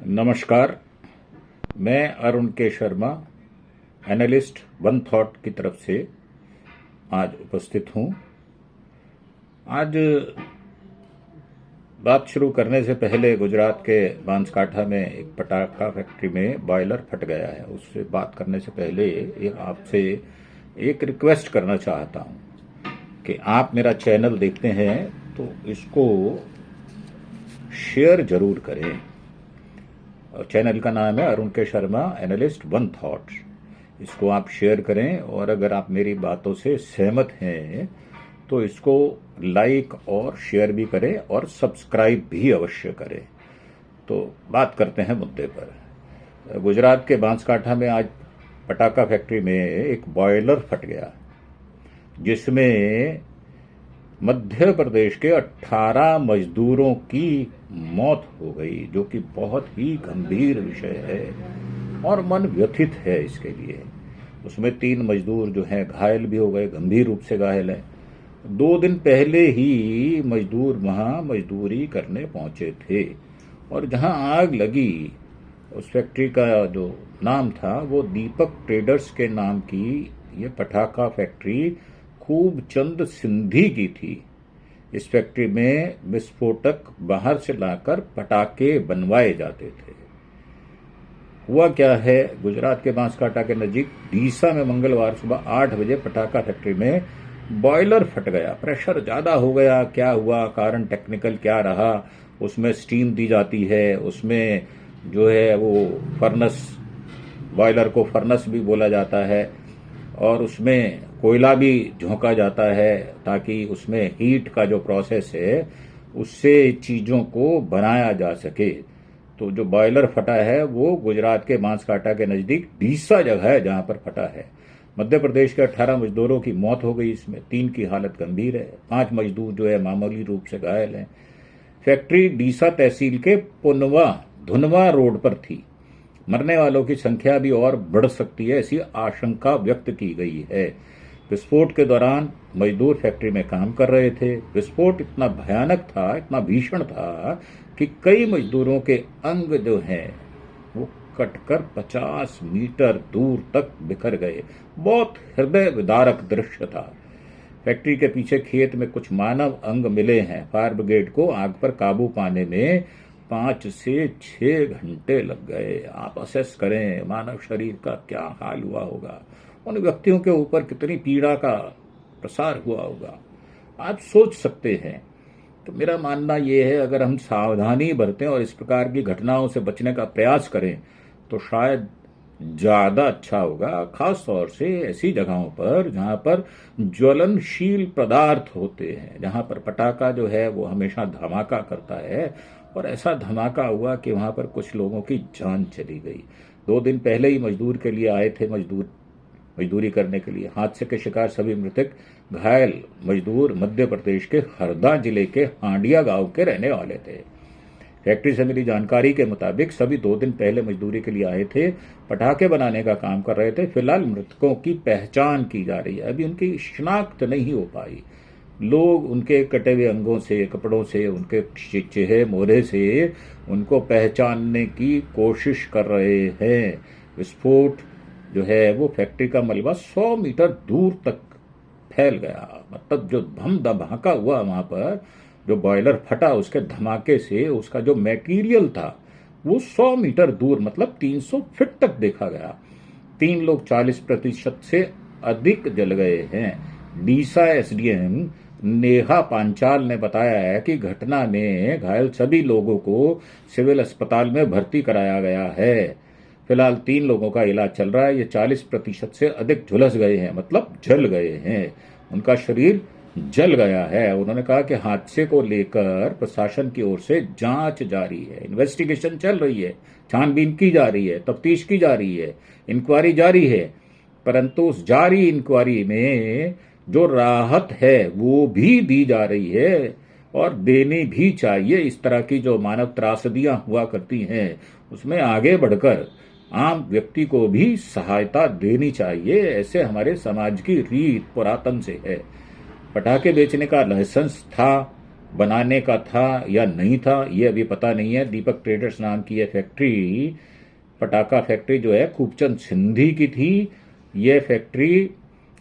नमस्कार। मैं अरुण के शर्मा, एनालिस्ट वन थॉट की तरफ से आज उपस्थित हूं। आज बात शुरू करने से पहले गुजरात के बांसकाठा में एक पटाखा फैक्ट्री में बॉयलर फट गया है। उससे बात करने से पहले आपसे एक रिक्वेस्ट करना चाहता हूं कि आप मेरा चैनल देखते हैं तो इसको शेयर जरूर करें। चैनल का नाम है अरुण के शर्मा, एनालिस्ट वन थॉट। इसको आप शेयर करें और अगर आप मेरी बातों से सहमत हैं तो इसको लाइक और शेयर भी करें और सब्सक्राइब भी अवश्य करें। तो बात करते हैं मुद्दे पर। गुजरात के बांसकाठा में आज पटाखा फैक्ट्री में एक बॉयलर फट गया, जिसमें मध्य प्रदेश के 18 मजदूरों की मौत हो गई, जो कि बहुत ही गंभीर विषय है और मन व्यथित है इसके लिए। उसमें 3 मजदूर जो हैं घायल भी हो गए, गंभीर रूप से घायल हैं। 2 दिन पहले ही मजदूर वहां मजदूरी करने पहुंचे थे और जहां आग लगी, उस फैक्ट्री का जो नाम था वो दीपक ट्रेडर्स के नाम की ये पटाखा फैक्ट्री खूबचंद सिंधी की थी। इस फैक्ट्री में विस्फोटक बाहर से लाकर पटाखे बनवाए जाते थे। हुआ क्या है, गुजरात के बांसकाठा के नजीक डीसा में मंगलवार सुबह 8 बजे पटाखा फैक्ट्री में बॉयलर फट गया। प्रेशर ज्यादा हो गया, क्या हुआ, कारण टेक्निकल क्या रहा, उसमें स्टीम दी जाती है, उसमें जो है वो फर्नस, बॉयलर को फर्नस भी बोला जाता है, और उसमें कोयला भी झोंका जाता है ताकि उसमें हीट का जो प्रोसेस है उससे चीजों को बनाया जा सके। तो जो बॉयलर फटा है वो गुजरात के बांसकाठा के नजदीक डीसा जगह है जहां पर फटा है। मध्य प्रदेश के 18 मजदूरों की मौत हो गई, इसमें 3 की हालत गंभीर है, 5 मजदूर जो है मामूली रूप से घायल हैं। फैक्ट्री डीसा तहसील के धुनवा रोड पर थी। मरने वालों की संख्या भी और बढ़ सकती है, ऐसी आशंका व्यक्त की गई है। विस्फोट के दौरान मजदूर फैक्ट्री में काम कर रहे थे। विस्फोट इतना भयानक था, इतना भीषण था कि कई मजदूरों के अंग जो हैं वो कटकर 50 मीटर दूर तक बिखर गए। बहुत हृदय विदारक दृश्य था। फैक्ट्री के पीछे खेत में कुछ मानव अंग मिले हैं। फायर ब्रिगेड को आग पर काबू पाने में 5 से 6 घंटे लग गए। आप असेस करें मानव शरीर का क्या हाल हुआ होगा, उन व्यक्तियों के ऊपर कितनी पीड़ा का प्रसार हुआ होगा, आप सोच सकते हैं। तो मेरा मानना यह है, अगर हम सावधानी बरतें और इस प्रकार की घटनाओं से बचने का प्रयास करें तो शायद ज्यादा अच्छा होगा, खास तौर से ऐसी जगहों पर जहां पर ज्वलनशील पदार्थ होते हैं, जहां पर पटाखा जो है वो हमेशा धमाका करता है। और ऐसा धमाका हुआ कि वहां पर कुछ लोगों की जान चली गई। 2 दिन पहले ही मजदूर के लिए आए थे, मजदूरी करने के लिए। हादसे के शिकार सभी मृतक घायल मजदूर मध्य प्रदेश के हरदा जिले के हांडिया गांव के रहने वाले थे। फैक्ट्री से मिली जानकारी के मुताबिक सभी 2 दिन पहले मजदूरी के लिए आए थे, पटाखे बनाने का काम कर रहे थे। फिलहाल मृतकों की पहचान की जा रही है, अभी उनकी शिनाख्त नहीं हो पाई। लोग उनके कटे हुए अंगों से, कपड़ों से, उनके चेहरे मोहरे से उनको पहचानने की कोशिश कर रहे हैं। विस्फोट जो है वो फैक्ट्री का मलबा 100 मीटर दूर तक फैल गया। मतलब जो भम धमाका हुआ वहां पर, जो बॉयलर फटा, उसके धमाके से उसका जो मटेरियल था वो 100 मीटर दूर, मतलब 300 फीट तक देखा गया। 3 लोग 40% से अधिक जल गए हैं। डीसा एसडीएम नेहा पांचाल ने बताया है कि घटना में घायल सभी लोगों को सिविल अस्पताल में भर्ती कराया गया है। फिलहाल 3 लोगों का इलाज चल रहा है। ये 40% से अधिक झुलस गए हैं, मतलब जल गए हैं, उनका शरीर जल गया है। उन्होंने कहा कि हादसे को लेकर प्रशासन की ओर से जांच जारी है, इन्वेस्टिगेशन चल रही है, छानबीन की जा रही है, तफ्तीश की जा रही है, इंक्वायरी जारी है। परंतु उस जारी इंक्वायरी में जो राहत है वो भी दी जा रही है और देनी भी चाहिए। इस तरह की जो मानव त्रासदियां हुआ करती हैं उसमें आगे बढ़कर आम व्यक्ति को भी सहायता देनी चाहिए। ऐसे हमारे समाज की रीत पुरातन से है। पटाखे बेचने का लाइसेंस था, बनाने का था या नहीं था ये अभी पता नहीं है। दीपक ट्रेडर्स नाम की यह फैक्ट्री, पटाखा फैक्ट्री जो है, खूबचंद सिंधी की थी। यह फैक्ट्री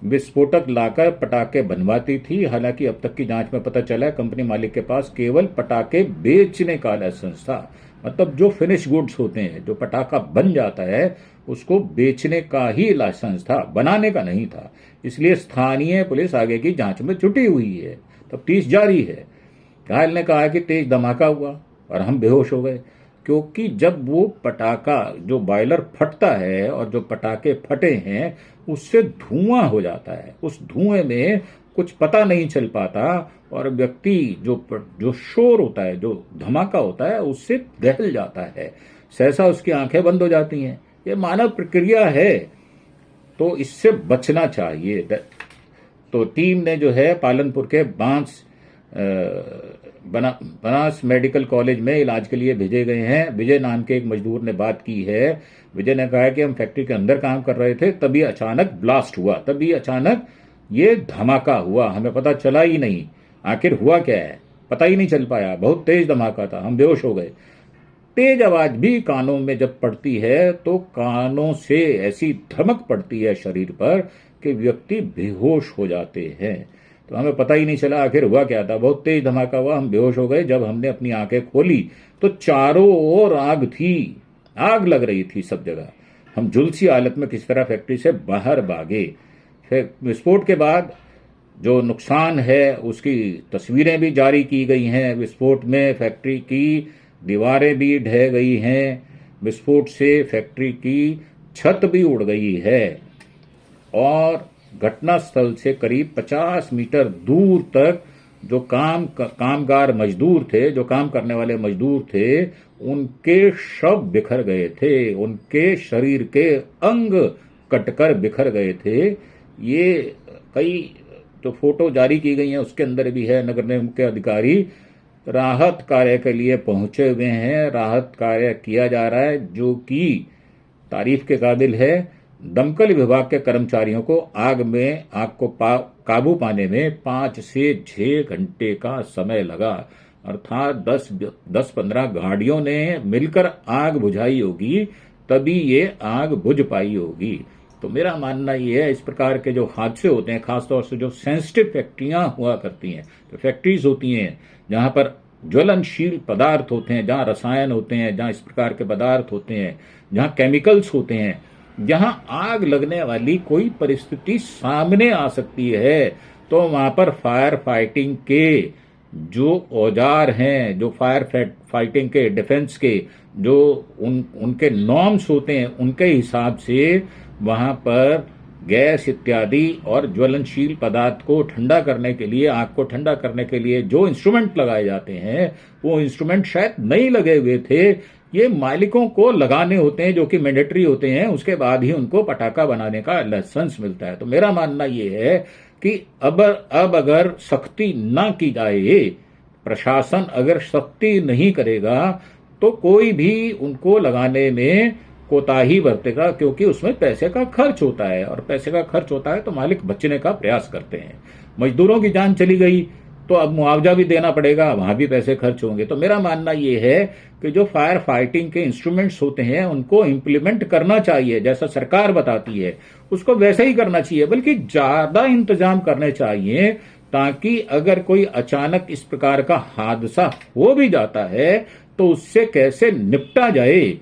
विस्फोटक लाकर पटाखे बनवाती थी। हालांकि अब तक की जांच में पता चला है कंपनी मालिक के पास केवल पटाखे बेचने का लाइसेंस था। मतलब जो फिनिश गुड्स होते हैं, जो पटाखा बन जाता है, उसको बेचने का ही लाइसेंस था, बनाने का नहीं था। इसलिए स्थानीय पुलिस आगे की जांच में जुटी हुई है। तफ्तीश जारी है। घायल ने कहा कि तेज धमाका हुआ और हम बेहोश हो गए, क्योंकि जब वो पटाखा, जो बॉयलर फटता है और जो पटाखे फटे हैं, उससे धुआं हो जाता है। उस धुएं में कुछ पता नहीं चल पाता और व्यक्ति जो शोर होता है, जो धमाका होता है, उससे दहल जाता है। सहसा उसकी आंखें बंद हो जाती हैं। ये मानव प्रक्रिया है, तो इससे बचना चाहिए। तो टीम ने जो है पालनपुर के बनास मेडिकल कॉलेज में इलाज के लिए भेजे गए हैं। विजय नाम के एक मजदूर ने बात की है। विजय ने कहा कि हम फैक्ट्री के अंदर काम कर रहे थे, तभी अचानक ब्लास्ट हुआ, तभी अचानक ये धमाका हुआ। हमें पता चला ही नहीं आखिर हुआ क्या है, पता ही नहीं चल पाया। बहुत तेज धमाका था, हम बेहोश हो गए। तेज आवाज भी कानों में जब पड़ती है तो कानों से ऐसी धमक पड़ती है शरीर पर कि व्यक्ति बेहोश हो जाते हैं। तो हमें पता ही नहीं चला आखिर हुआ क्या था। बहुत तेज धमाका हुआ, हम बेहोश हो गए। जब हमने अपनी आंखें खोली तो चारों ओर आग थी, आग लग रही थी सब जगह। हम झुलसी हालत में किस तरह फैक्ट्री से बाहर भागे। विस्फोट के बाद जो नुकसान है उसकी तस्वीरें भी जारी की गई हैं। विस्फोट में फैक्ट्री की दीवारें भी ढह गई हैं। विस्फोट से फैक्ट्री की छत भी उड़ गई है और घटनास्थल से करीब 50 मीटर दूर तक जो कामगार मजदूर थे, जो काम करने वाले मजदूर थे, उनके शव बिखर गए थे। उनके शरीर के अंग कटकर बिखर गए थे। ये कई जो फोटो जारी की गई हैं उसके अंदर भी है। नगर निगम के अधिकारी राहत कार्य के लिए पहुंचे हुए हैं। राहत कार्य किया जा रहा है जो कि तारीफ के काबिल है। दमकल विभाग के कर्मचारियों को आग को काबू पाने में 5 से 6 घंटे का समय लगा। अर्थात 10-15 गाड़ियों ने मिलकर आग बुझाई होगी, तभी ये आग बुझ पाई होगी। तो मेरा मानना ये है, इस प्रकार के जो हादसे होते हैं, खासतौर से जो सेंसिटिव फैक्ट्रियां हुआ करती हैं, जो फैक्ट्रीज होती हैं जहां पर ज्वलनशील पदार्थ होते हैं, जहां रसायन होते हैं, जहां इस प्रकार के पदार्थ होते हैं, जहां केमिकल्स होते हैं, जहां आग लगने वाली कोई परिस्थिति सामने आ सकती है, तो वहां पर फायर फाइटिंग के जो औजार हैं, जो फायर फाइटिंग के, डिफेंस के जो उनके नॉर्म्स होते हैं, उनके हिसाब से वहां पर गैस इत्यादि और ज्वलनशील पदार्थ को ठंडा करने के लिए, आग को ठंडा करने के लिए जो इंस्ट्रूमेंट लगाए जाते हैं, वो इंस्ट्रूमेंट शायद नहीं लगे हुए थे। ये मालिकों को लगाने होते हैं, जो कि मैंडेटरी होते हैं। उसके बाद ही उनको पटाखा बनाने का लाइसेंस मिलता है। तो मेरा मानना यह है कि अब अगर सख्ती ना की जाए, प्रशासन अगर सख्ती नहीं करेगा, तो कोई भी उनको लगाने में कोताही बरतेगा, क्योंकि उसमें पैसे का खर्च होता है और पैसे का खर्च होता है तो मालिक बचने का प्रयास करते हैं। मजदूरों की जान चली गई तो अब मुआवजा भी देना पड़ेगा, वहां भी पैसे खर्च होंगे। तो मेरा मानना यह है कि जो फायर फाइटिंग के इंस्ट्रूमेंट्स होते हैं उनको इंप्लीमेंट करना चाहिए, जैसा सरकार बताती है उसको वैसा ही करना चाहिए, बल्कि ज्यादा इंतजाम करने चाहिए, ताकि अगर कोई अचानक इस प्रकार का हादसा हो भी जाता है तो उससे कैसे निपटा जाए,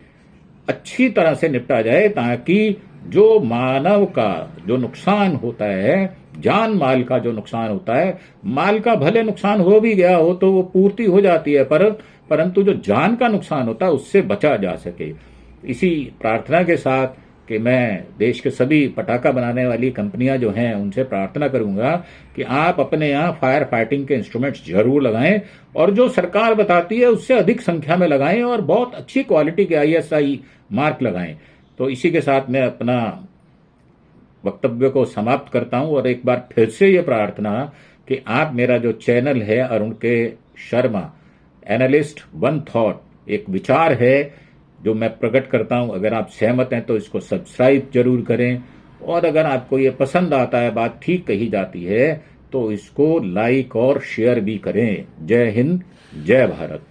अच्छी तरह से निपटा जाए, ताकि जो मानव का जो नुकसान होता है, जान माल का जो नुकसान होता है, माल का भले नुकसान हो भी गया हो तो वो पूर्ति हो जाती है, परंतु जो जान का नुकसान होता है उससे बचा जा सके। इसी प्रार्थना के साथ कि मैं देश के सभी पटाखा बनाने वाली कंपनियां जो हैं उनसे प्रार्थना करूंगा कि आप अपने यहाँ फायर फाइटिंग के इंस्ट्रूमेंट्स जरूर लगाएं और जो सरकार बताती है उससे अधिक संख्या में लगाएं और बहुत अच्छी क्वालिटी के ISI मार्क लगाएं। तो इसी के साथ मैं अपना वक्तव्य को समाप्त करता हूं और एक बार फिर से ये प्रार्थना कि आप मेरा जो चैनल है अरुण के शर्मा एनालिस्ट वन थॉट, एक विचार है जो मैं प्रकट करता हूं, अगर आप सहमत हैं तो इसको सब्सक्राइब जरूर करें और अगर आपको ये पसंद आता है, बात ठीक कही जाती है, तो इसको लाइक और शेयर भी करें। जय हिंद, जय भारत।